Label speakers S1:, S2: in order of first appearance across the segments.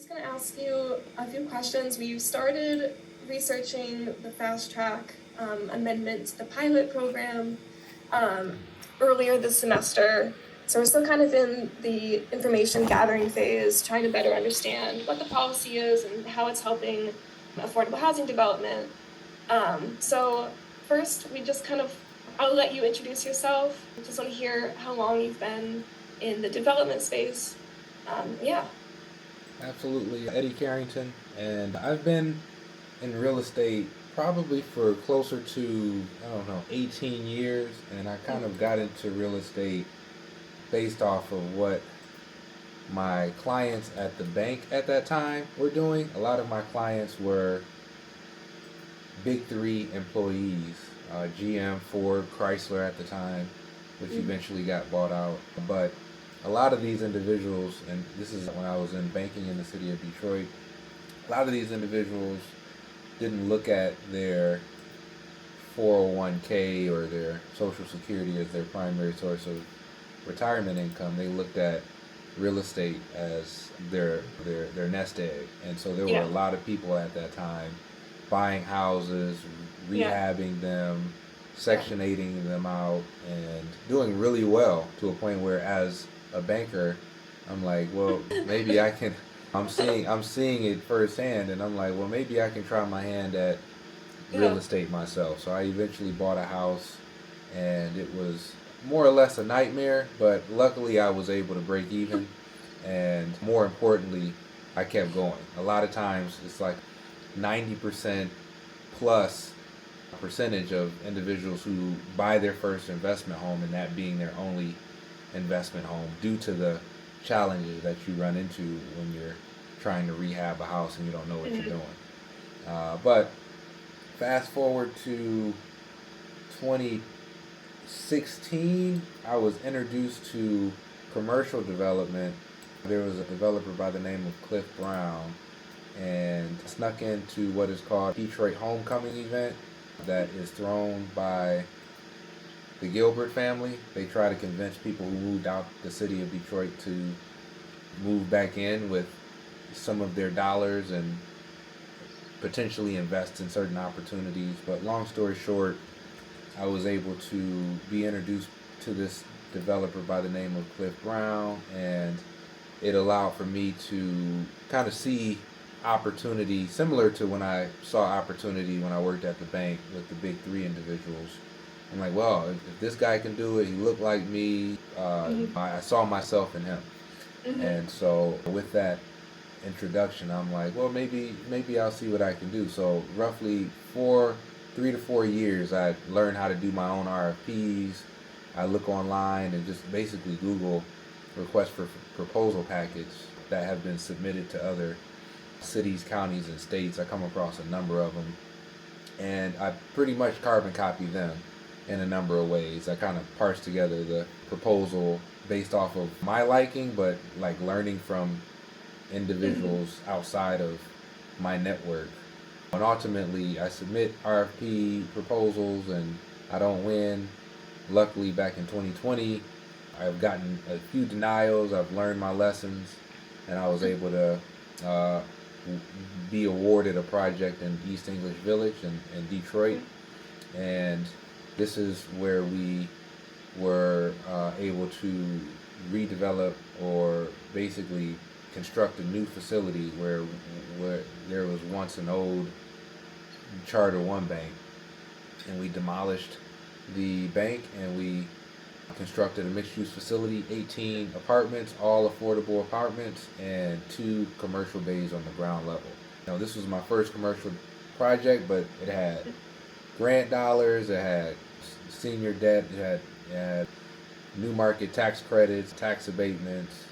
S1: just going to ask you a few questions. We started researching the fast track amendment to the pilot program earlier this semester. So we're still kind of in the information gathering phase, trying to better understand what the policy is and how it's helping affordable housing development. So first, I'll let you introduce yourself. Just want to hear how long you've been in the development space. Yeah.
S2: Absolutely. Eddie Carrington, and I've been in real estate probably for closer to, 18 years, and I kind of got into real estate based off of what my clients at the bank at that time were doing. A lot of my clients were big three employees, GM, Ford, Chrysler at the time, which eventually got bought out. But a lot of these individuals, and this is when I was in banking in the city of Detroit, a lot of these individuals didn't look at their 401k or their Social Security as their primary source of retirement income. They looked at real estate as their nest egg. And so there were a lot of people at that time buying houses, rehabbing them, Section 8ing them out, and doing really well to a point where, as a banker, I'm like, well, maybe I can. I'm seeing it firsthand, and I'm like, well, maybe I can try my hand at real estate myself. So I eventually bought a house, and it was more or less a nightmare, but luckily I was able to break even, and more importantly, I kept going. A lot of times it's like 90% plus percentage of individuals who buy their first investment home, and that being their only investment home, due to the challenges that you run into when you're trying to rehab a house and you don't know what you're doing. But fast forward to 2016, I was introduced to commercial development. There was a developer by the name of Cliff Brown, and snuck into what is called Detroit Homecoming event that is thrown by the Gilbert family. They try to convince people who moved out the city of Detroit to move back in with some of their dollars and potentially invest in certain opportunities. But long story short, I was able to be introduced to this developer by the name of Cliff Brown, and it allowed for me to kind of see opportunity similar to when I saw opportunity when I worked at the bank with the big three individuals. I'm like, well, if this guy can do it, he looked like me, I saw myself in him. And so with that introduction, I'm like, well, maybe I'll see what I can do. So roughly 3 to 4 years, I learned how to do my own RFPs. I look online and just basically Google request for proposal package that have been submitted to other cities, counties, and states. I come across a number of them, and I pretty much carbon copy them in a number of ways. I kind of parse together the proposal based off of my liking, but like learning from individuals outside of my network. And ultimately, I submit RFP proposals, and I don't win. Luckily, back in 2020, I've gotten a few denials. I've learned my lessons, and I was able to be awarded a project in East English Village in Detroit. And this is where we were able to redevelop, or basically construct a new facility where there was once an old Charter One bank, and we demolished the bank and we constructed a mixed-use facility, 18 apartments, all affordable apartments, and 2 commercial bays on the ground level. Now, this was my first commercial project, but it had grant dollars, it had senior debt, it had new market tax credits, tax abatements,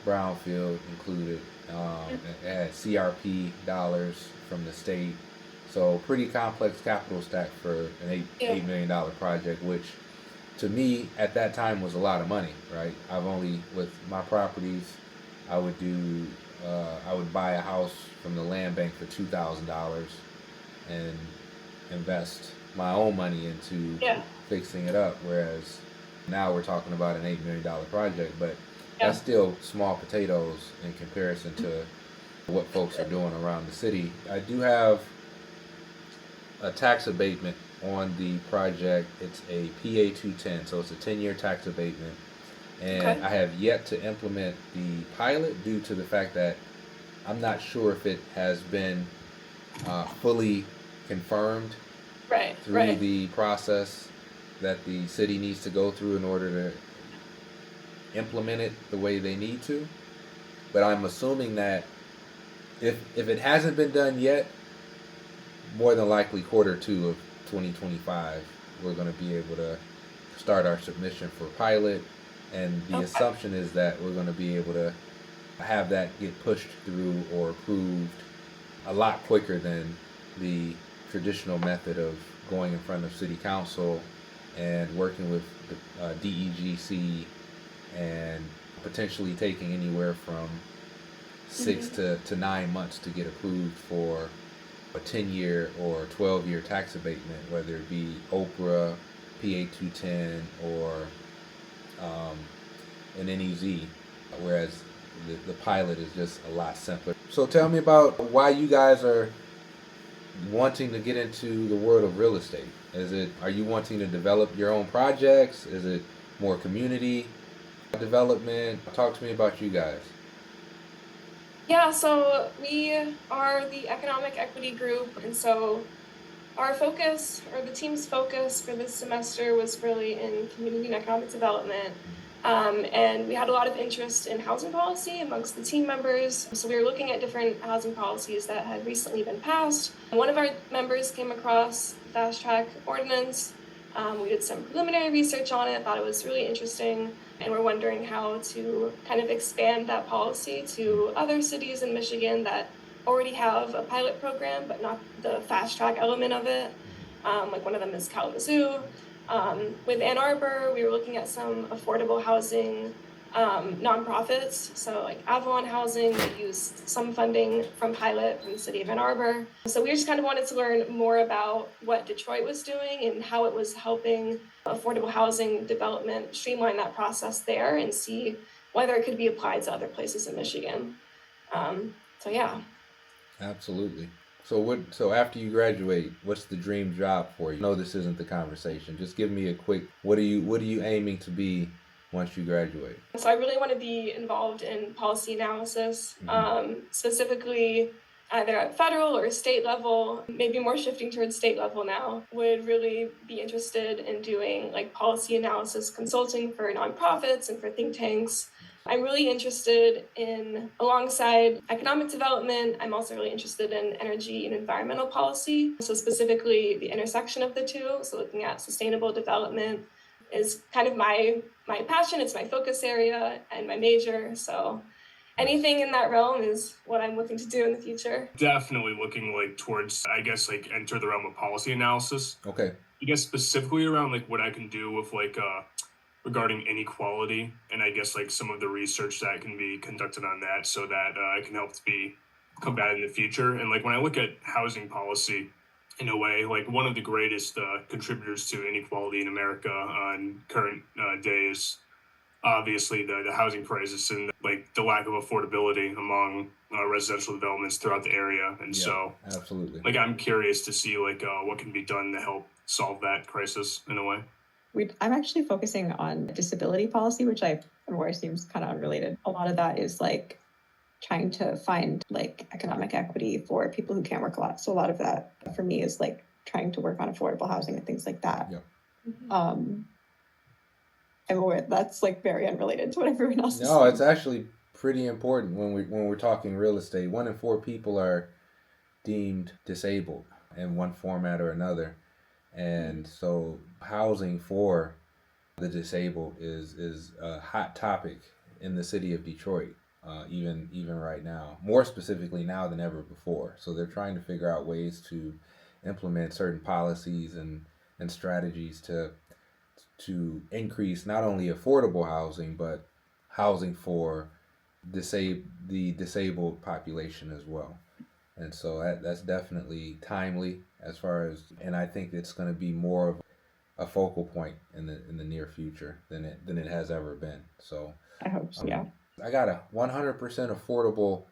S2: Brownfield included. It had CRP dollars from the state. So pretty complex capital stack for an $8 million project, which to me at that time was a lot of money, right? With my properties, I would buy a house from the land bank for $2,000 and invest my own money into fixing it up. Whereas now we're talking about an $8 million project, but that's still small potatoes in comparison to what folks are doing around the city. I do have a tax abatement on the project. It's a PA 210, so it's a 10-year tax abatement. And
S1: Okay.
S2: I have yet to implement the pilot due to the fact that I'm not sure if it has been fully confirmed
S1: Right,
S2: through
S1: right.
S2: the process that the city needs to go through in order to implement it the way they need to. But I'm assuming that if it hasn't been done yet, more than likely Q2 of 2025, we're going to be able to start our submission for pilot. And the
S1: Okay.
S2: assumption is that we're going to be able to have that get pushed through or approved a lot quicker than the traditional method of going in front of city council and working with the DEGC and potentially taking anywhere from 6 to 9 months to get approved for a 10-year or 12-year tax abatement, whether it be Oprah, PA 210, or an NEZ, whereas the pilot is just a lot simpler. So tell me about why you guys are wanting to get into the world of real estate. Are you wanting to develop your own projects? Is it more community development? Talk to me about you guys.
S1: Yeah, so we are the economic equity group, and so our focus, or the team's focus for this semester, was really in community and economic development. And we had a lot of interest in housing policy amongst the team members. So we were looking at different housing policies that had recently been passed. One of our members came across the fast track ordinance. We did some preliminary research on it, thought it was really interesting, and we're wondering how to kind of expand that policy to other cities in Michigan that already have a pilot program, but not the fast track element of it. Like one of them is Kalamazoo. With Ann Arbor, we were looking at some affordable housing nonprofits. So like Avalon Housing, they used some funding from pilot from the city of Ann Arbor. So we just kind of wanted to learn more about what Detroit was doing and how it was helping affordable housing development streamline that process there and see whether it could be applied to other places in Michigan. So yeah.
S2: Absolutely. So after you graduate, what's the dream job for you? No, this isn't the conversation. Just give me a quick what are you aiming to be once you graduate?
S1: So I really want to be involved in policy analysis, specifically either at federal or state level, maybe more shifting towards state level now. Would really be interested in doing like policy analysis consulting for nonprofits and for think tanks. I'm really interested in, alongside economic development, I'm also really interested in energy and environmental policy. So specifically the intersection of the two, so looking at sustainable development is kind of my passion. It's my focus area and my major. So anything in that realm is what I'm looking to do in the future.
S3: Definitely looking like towards, I guess, like enter the realm of policy analysis.
S2: Okay.
S3: I guess specifically around like what I can do with like regarding inequality, and I guess like some of the research that can be conducted on that, so that it can help to be combated in the future. And like when I look at housing policy, in a way, like one of the greatest contributors to inequality in America in current day is obviously the housing crisis and like the lack of affordability among residential developments throughout the area. And so
S2: absolutely.
S3: like I'm curious to see like what can be done to help solve that crisis in a way.
S4: I'm actually focusing on disability policy, which I'm aware seems kind of unrelated. A lot of that is like trying to find like economic equity for people who can't work a lot. So a lot of that for me is like trying to work on affordable housing and things like that.
S2: Yeah.
S4: I'm aware that's like very unrelated to what everyone else is
S2: No,
S4: saying.
S2: it's actually pretty important when we're talking real estate. 1 in 4 people are deemed disabled in one format or another. And so housing for the disabled is a hot topic in the city of Detroit, even right now, more specifically now than ever before. So they're trying to figure out ways to implement certain policies and strategies to increase not only affordable housing, but housing for the disabled population as well. And so that's definitely timely as far as, and I think it's going to be more of a focal point in the near future than it has ever been. So
S4: I hope so, yeah.
S2: I got a 100% affordable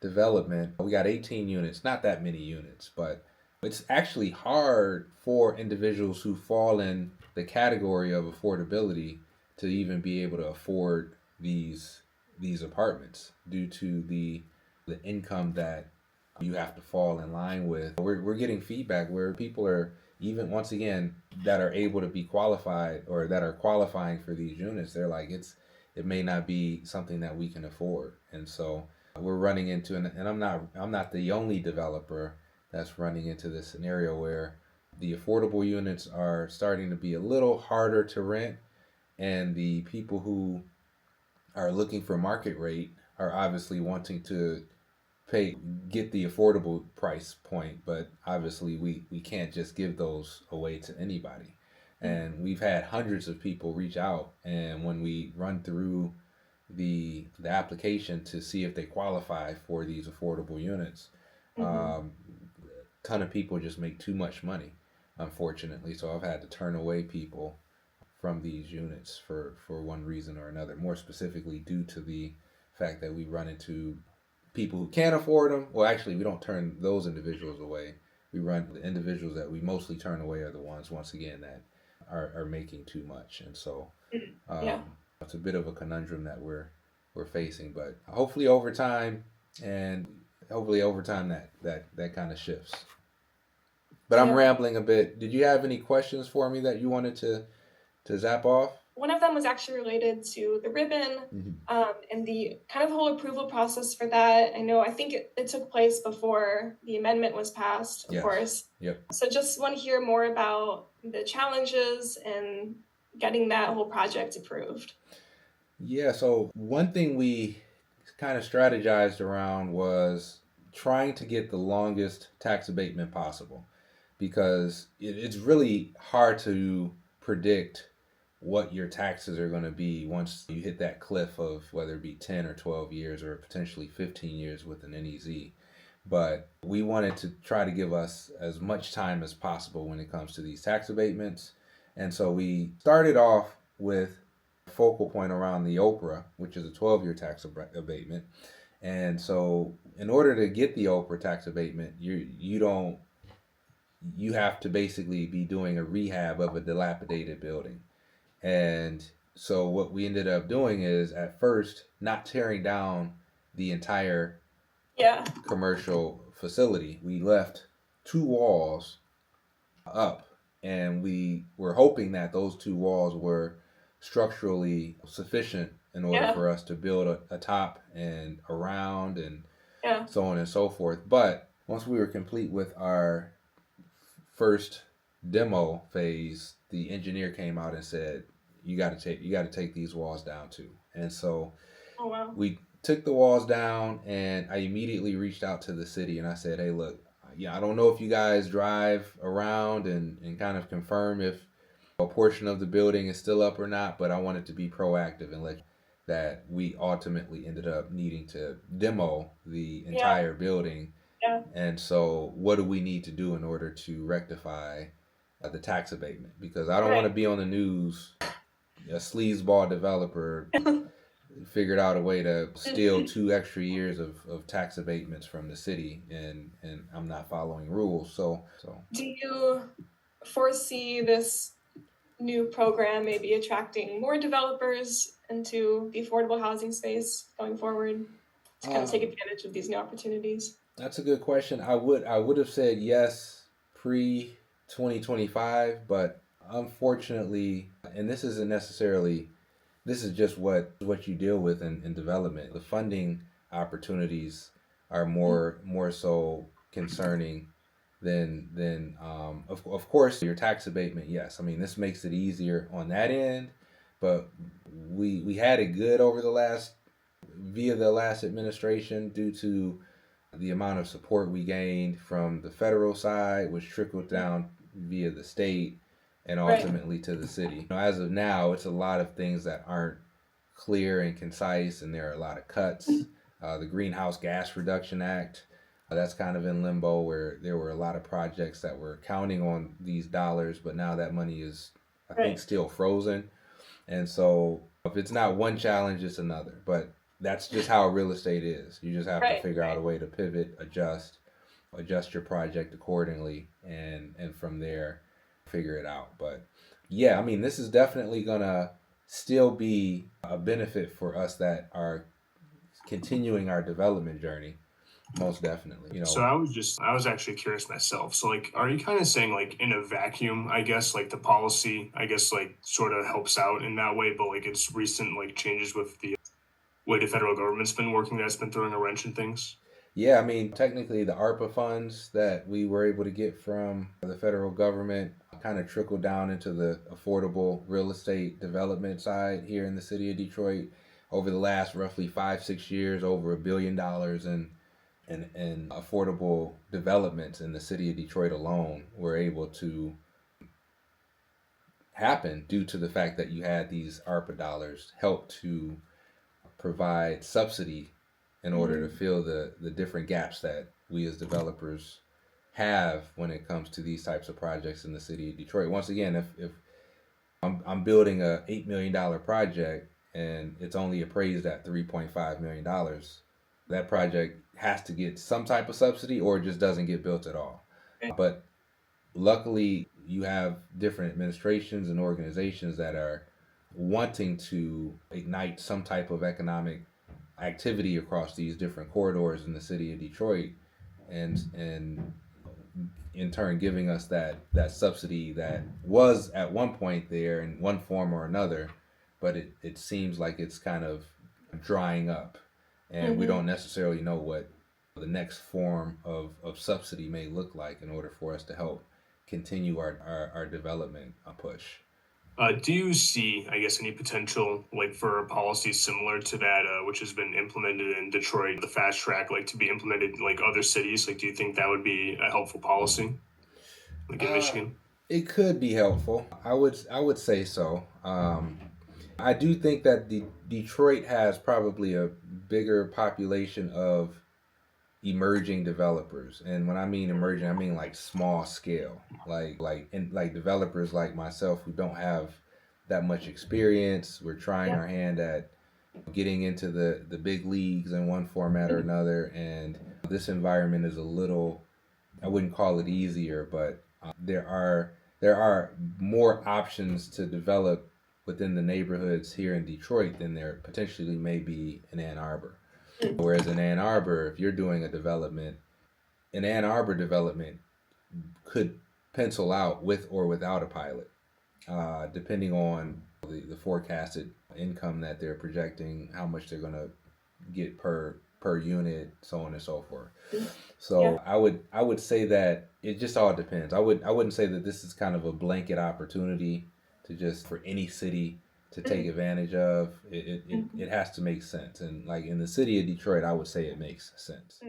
S2: development, we got 18 units, not that many units, but it's actually hard for individuals who fall in the category of affordability to even be able to afford these apartments due to the income that you have to fall in line with. We're getting feedback where people are, even once again, that are able to be qualified or that are qualifying for these units, they're like, it may not be something that we can afford. And so we're running into, and I'm not the only developer that's running into this scenario where the affordable units are starting to be a little harder to rent, and the people who are looking for market rate are obviously wanting to get the affordable price point, but obviously we can't just give those away to anybody. And we've had hundreds of people reach out, and when we run through the application to see if they qualify for these affordable units, ton of people just make too much money, unfortunately. So I've had to turn away people from these units for one reason or another, more specifically due to the fact that we run into people who can't afford them. Well, actually, we don't turn those individuals away. We run the individuals that we mostly turn away are the ones, once again, that are making too much. And so it's a bit of a conundrum that we're facing, but hopefully over time that kind of shifts. But I'm rambling a bit. Did you have any questions for me that you wanted to zap off?
S1: One of them was actually related to the ribbon and the kind of whole approval process for that. I think it took place before the amendment was passed, of course.
S2: Yep.
S1: So just want to hear more about the challenges in getting that whole project approved.
S2: Yeah, so one thing we kind of strategized around was trying to get the longest tax abatement possible, because it's really hard to predict what your taxes are going to be once you hit that cliff of whether it be 10 or 12 years or potentially 15 years with an NEZ. But we wanted to try to give us as much time as possible when it comes to these tax abatements. And so we started off with a focal point around the OPRA, which is a 12-year tax abatement. And so in order to get the OPRA tax abatement, you have to basically be doing a rehab of a dilapidated building. And so what we ended up doing is, at first, not tearing down the entire commercial facility. We left 2 walls up, and we were hoping that those 2 walls were structurally sufficient in order for us to build a top and around and so on and so forth. But once we were complete with our first demo phase, the engineer came out and said, you got to take these walls down too. And so we took the walls down, and I immediately reached out to the city and I said, hey, look, I don't know if you guys drive around and kind of confirm if a portion of the building is still up or not, but I wanted to be proactive and let that we ultimately ended up needing to demo the entire building. And so what do we need to do in order to rectify the tax abatement? Because I don't want to be on the news, a sleazeball developer figured out a way to steal 2 extra years of tax abatements from the city, and I'm not following rules. So
S1: do you foresee this new program maybe attracting more developers into the affordable housing space going forward to kind of take advantage of these new opportunities?
S2: That's a good question. I would have said yes pre 2025, but unfortunately, and this isn't necessarily, this is just what you deal with in development. The funding opportunities are more so concerning than of course your tax abatement. Yes, I mean, this makes it easier on that end, but we had it good over via the last administration due to the amount of support we gained from the federal side, which trickled down via the state and ultimately to the city. As of now, it's a lot of things that aren't clear and concise, and there are a lot of cuts. The Greenhouse Gas Reduction Act, that's kind of in limbo, where there were a lot of projects that were counting on these dollars, but now that money is, I think, still frozen. And so if it's not one challenge, it's another. But that's just how real estate is. You just have to
S1: Right,
S2: figure out
S1: right.
S2: a way to pivot, adjust your project accordingly, and from there figure it out. But yeah, I mean, this is definitely gonna still be a benefit for us that are continuing our development journey. Most definitely,
S3: So I was actually curious myself. So like, are you kind of saying like in a vacuum, I guess like the policy, I guess like sort of helps out in that way, but like it's recent like changes with the way the federal government's been working that's been throwing a wrench in things?
S2: Yeah, I mean, technically, the ARPA funds that we were able to get from the federal government kind of trickled down into the affordable real estate development side here in the city of Detroit over the last roughly 5, 6 years, over $1 billion in affordable developments in the city of Detroit alone were able to happen due to the fact that you had these ARPA dollars help to provide subsidy in order to fill the different gaps that we as developers have when it comes to these types of projects in the city of Detroit. Once again, if I'm building a $8 million project and it's only appraised at $3.5 million, that project has to get some type of subsidy or it just doesn't get built at all. But luckily, you have different administrations and organizations that are wanting to ignite some type of economic activity across these different corridors in the city of Detroit, and in turn giving us that subsidy that was at one point there in one form or another, but it seems like it's kind of drying up, and we don't necessarily know what the next form of subsidy may look like in order for us to help continue our development push.
S3: Do you see, I guess, any potential like for a policy similar to that, which has been implemented in Detroit, the fast track, like to be implemented in like other cities? Like, do you think that would be a helpful policy, like in
S2: Uh,
S3: Michigan?
S2: it could be helpful. I would say so. I do think that Detroit has probably a bigger population of emerging developers, and when I mean emerging, I mean like small scale, like developers like myself who don't have that much experience. We're trying
S4: Yeah.
S2: our hand at getting into the big leagues in one format or another, and this environment is a little, I wouldn't call it easier, but there are more options to develop within the neighborhoods here in Detroit than there potentially may be in Ann Arbor. Whereas in Ann Arbor, if you're doing a development, an Ann Arbor development could pencil out with or without a pilot, depending on the forecasted income that they're projecting, how much they're going to get per unit, so on and so forth. So
S4: Yeah.
S2: I would say that it just all depends. I wouldn't say that this is kind of a blanket opportunity to just for any city to take advantage of. It has to make sense, and like in the city of Detroit, I would say it makes sense.